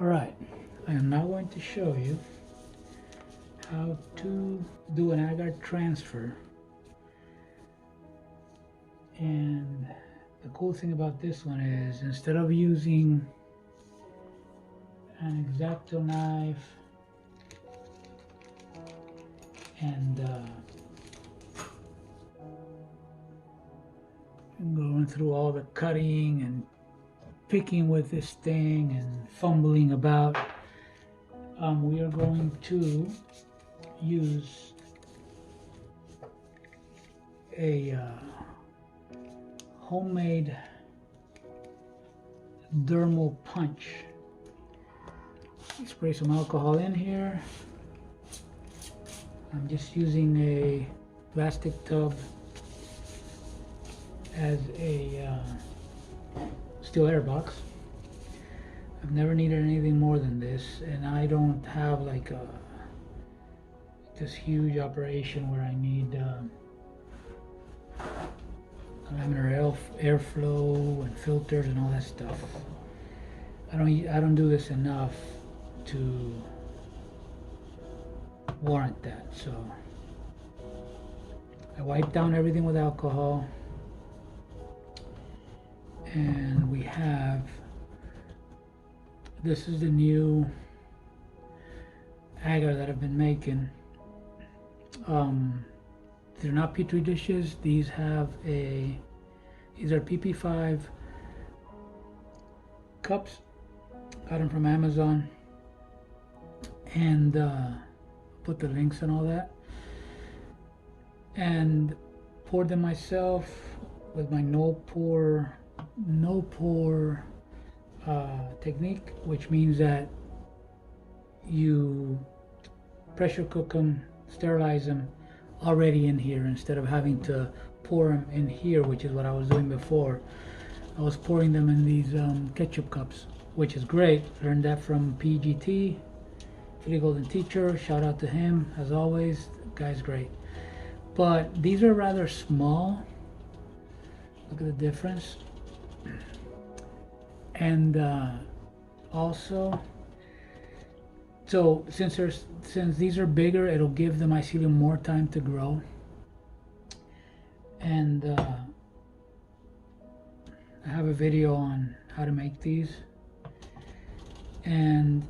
Alright, I am now going to show you how to do an agar transfer. And the cool thing about this one is, instead of using an X-acto knife and going through all the cutting and picking with this thing and fumbling about, we are going to use a homemade Dermal Punch. Spray some alcohol in here. I'm just using a plastic tub as a steel air box. I've never needed anything more than this, and I don't have like this huge operation where I need laminar airflow and filters and all that stuff. I don't do this enough to warrant that. So I wipe down everything with alcohol, and we have, this is the new agar that I've been making. They're not petri dishes. These are PP5 cups. Got them from Amazon, and put the links and all that, and poured them myself with my no pour technique, which means that you pressure cook them, sterilize them already in here instead of having to pour them in here, which is what I was doing before. I was pouring them in these ketchup cups, which is great. Learned that from PGT, Pretty Golden Teacher. Shout out to him as always. The guy's great. But these are rather small. Look at the difference. And also, so since these are bigger, it'll give the mycelium more time to grow. And I have a video on how to make these. And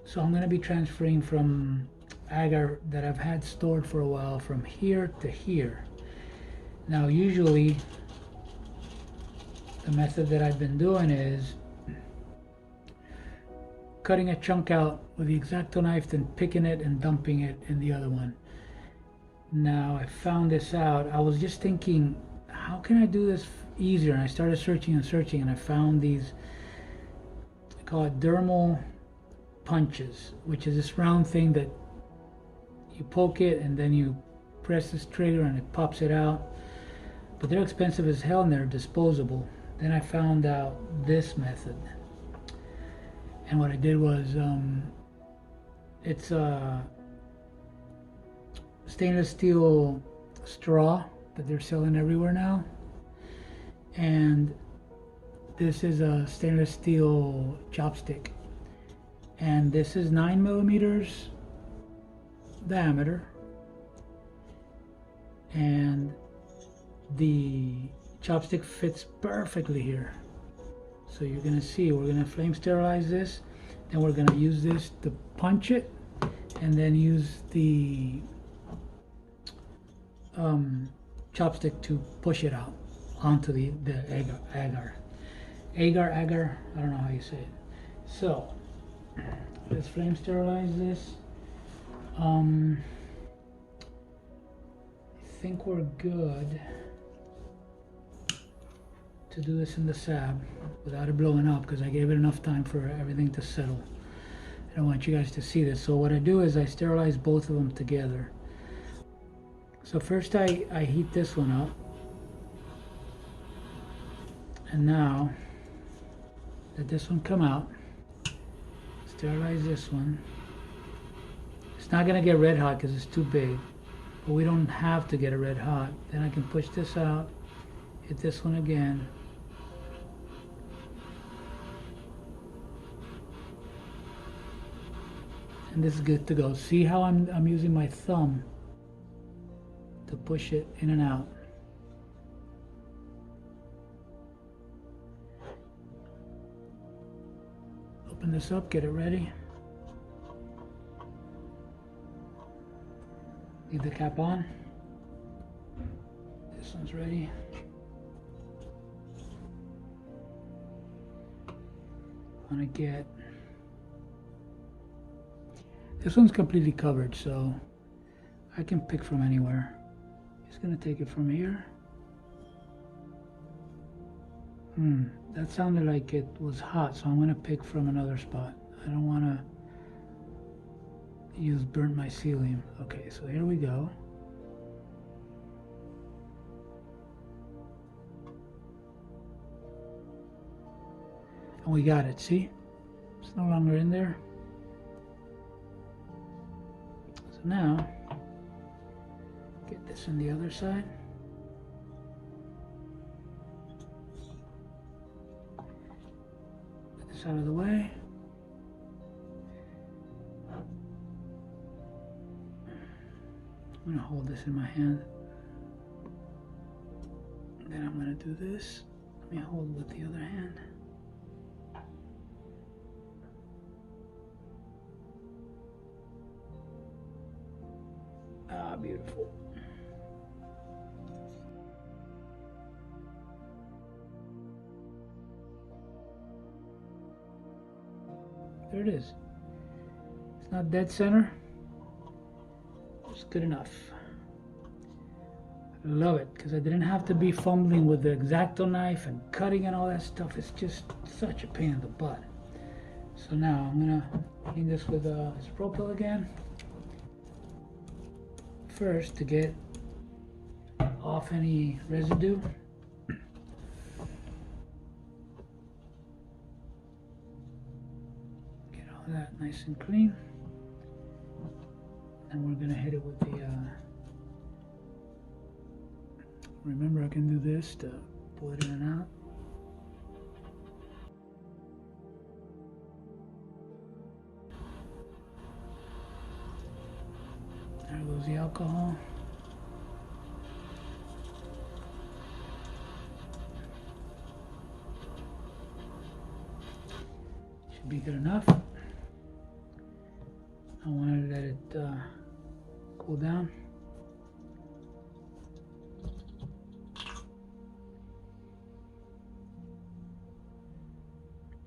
so I'm going to be transferring from agar that I've had stored for a while from here to here. Now usually the method that I've been doing is cutting a chunk out with the X-acto knife, then picking it and dumping it in the other one. Now I found this out. I was just thinking, how can I do this easier? And I started searching and searching, and I found these, I call it dermal punches, which is this round thing that you poke it and then you press this trigger and it pops it out. But they're expensive as hell and they're disposable. Then I found out this method, and what I did was it's a stainless steel straw that they're selling everywhere now, and this is a stainless steel chopstick, and this is 9 millimeters diameter, and the chopstick fits perfectly here. So you're gonna see, we're gonna flame sterilize this, then we're gonna use this to punch it, and then use the chopstick to push it out onto the agar. I don't know how you say it. So let's flame sterilize this. I think we're good to do this in the SAB without it blowing up, because I gave it enough time for everything to settle. I don't want you guys to see this. So what I do is I sterilize both of them together. So first I heat this one up, and now let this one come out, sterilize this one. It's not gonna get red hot because it's too big, but we don't have to get it red hot. Then I can push this out, hit this one again, and this is good to go. See how I'm using my thumb to push it in and out. Open this up, get it ready. Leave the cap on. This one's ready. I'm gonna get, this one's completely covered, so I can pick from anywhere. Just gonna take it from here. That sounded like it was hot, so I'm gonna pick from another spot. I don't wanna use burnt mycelium. Okay, so here we go. And we got it, see? It's no longer in there. So now, get this on the other side. Put this out of the way. I'm gonna hold this in my hand. Then I'm gonna do this. Let me hold with the other hand. Ah, beautiful. There it is. It's not dead center. It's good enough. I love it because I didn't have to be fumbling with the X-acto knife and cutting and all that stuff. It's just such a pain in the butt. So now I'm gonna clean this with isopropyl again. First, to get off any residue. Get all that nice and clean. And we're gonna hit it with the, remember I can do this to pull it in and out. There goes the alcohol. Should be good enough. I want to let it cool down.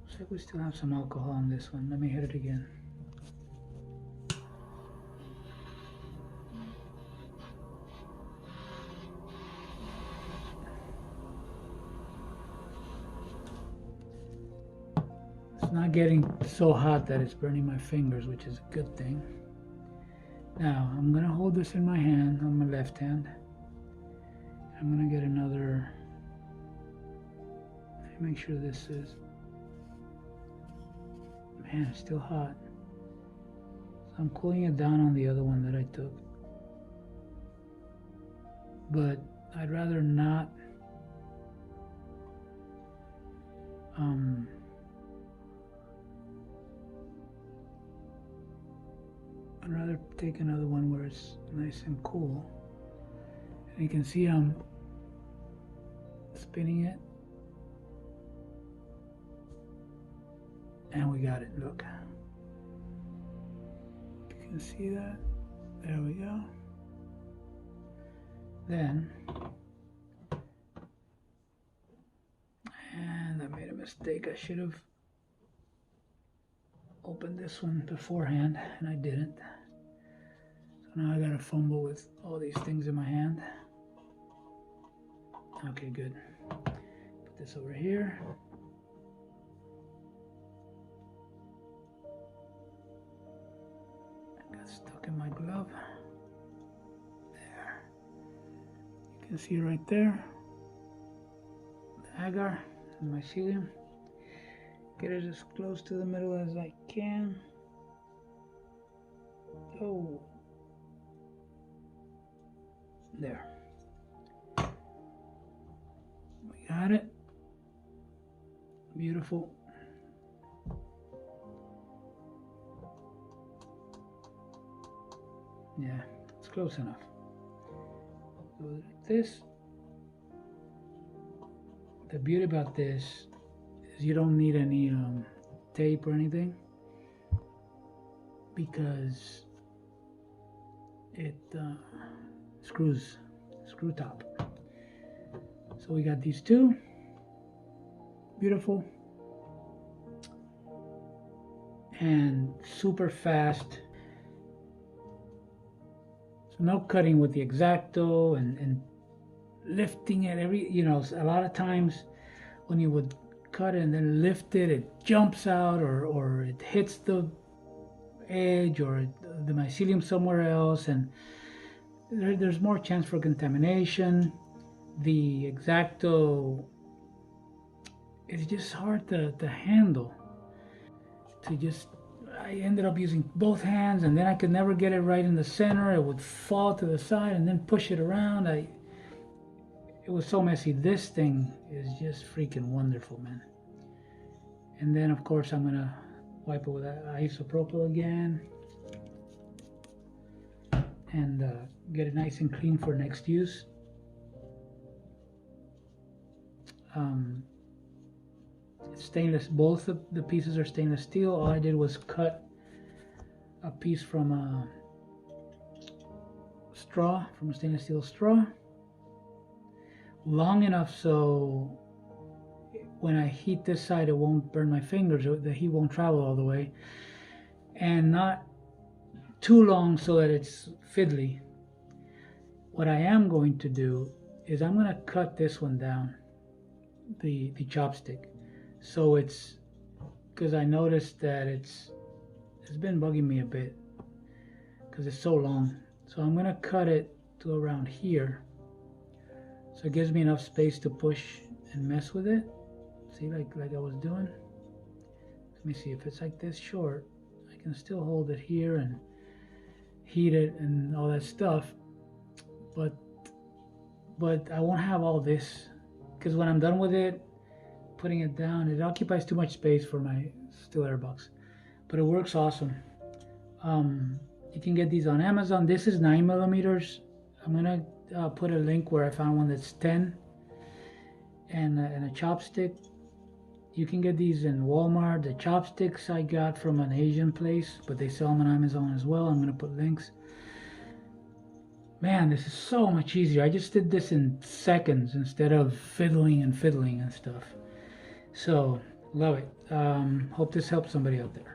Looks like we still have some alcohol on this one. Let me hit it again. It's not getting so hot that it's burning my fingers, which is a good thing. Now, I'm going to hold this in my hand, on my left hand. I'm going to get another, let me make sure this is, man, it's still hot. So I'm cooling it down on the other one that I took. But I'd rather not, I'd rather take another one where it's nice and cool. And you can see I'm spinning it. And we got it, look. You can see that. There we go. Then, and I made a mistake. I should have opened this one beforehand, and I didn't. So now I gotta fumble with all these things in my hand. Okay, good. Put this over here. I got stuck in my glove. There. You can see right there. The agar and mycelium. Get it as close to the middle as I can. Oh. There. We got it. Beautiful. Yeah, it's close enough. This, the beauty about this is you don't need any tape or anything, because it screw top. So we got these two, beautiful, and super fast. So no cutting with the X-acto and lifting it a lot of times when you would cut it and then lift it, it jumps out, or it hits the edge or the mycelium somewhere else, and there's more chance for contamination. The X-acto is just hard to handle. I ended up using both hands, and then I could never get it right in the center. It would fall to the side and then push it around. It was so messy. This thing is just freaking wonderful, man. And then of course I'm gonna wipe it with isopropyl again and get it nice and clean for next use. It's stainless. Both of the pieces are stainless steel. All I did was cut a piece from a straw, from a stainless steel straw, long enough so when I heat this side it won't burn my fingers, the heat won't travel all the way, and not too long so that it's fiddly. What I am going to do is I'm going to cut this one down, the chopstick, so it's, because I noticed that it's been bugging me a bit because it's so long. So I'm going to cut it to around here, so it gives me enough space to push and mess with it. See, like I was doing. Let me see, if it's like this short, I can still hold it here and heat it and all that stuff, but I won't have all this, because when I'm done with it, putting it down, it occupies too much space for my steel air box. But it works awesome. You can get these on Amazon. This is 9 millimeters. I'm gonna put a link where I found one that's 10, and a chopstick. You can get these in Walmart. The chopsticks I got from an Asian place, but they sell them on Amazon as well. I'm gonna put links. Man, this is so much easier. I just did this in seconds instead of fiddling and stuff. So, love it. Hope this helps somebody out there.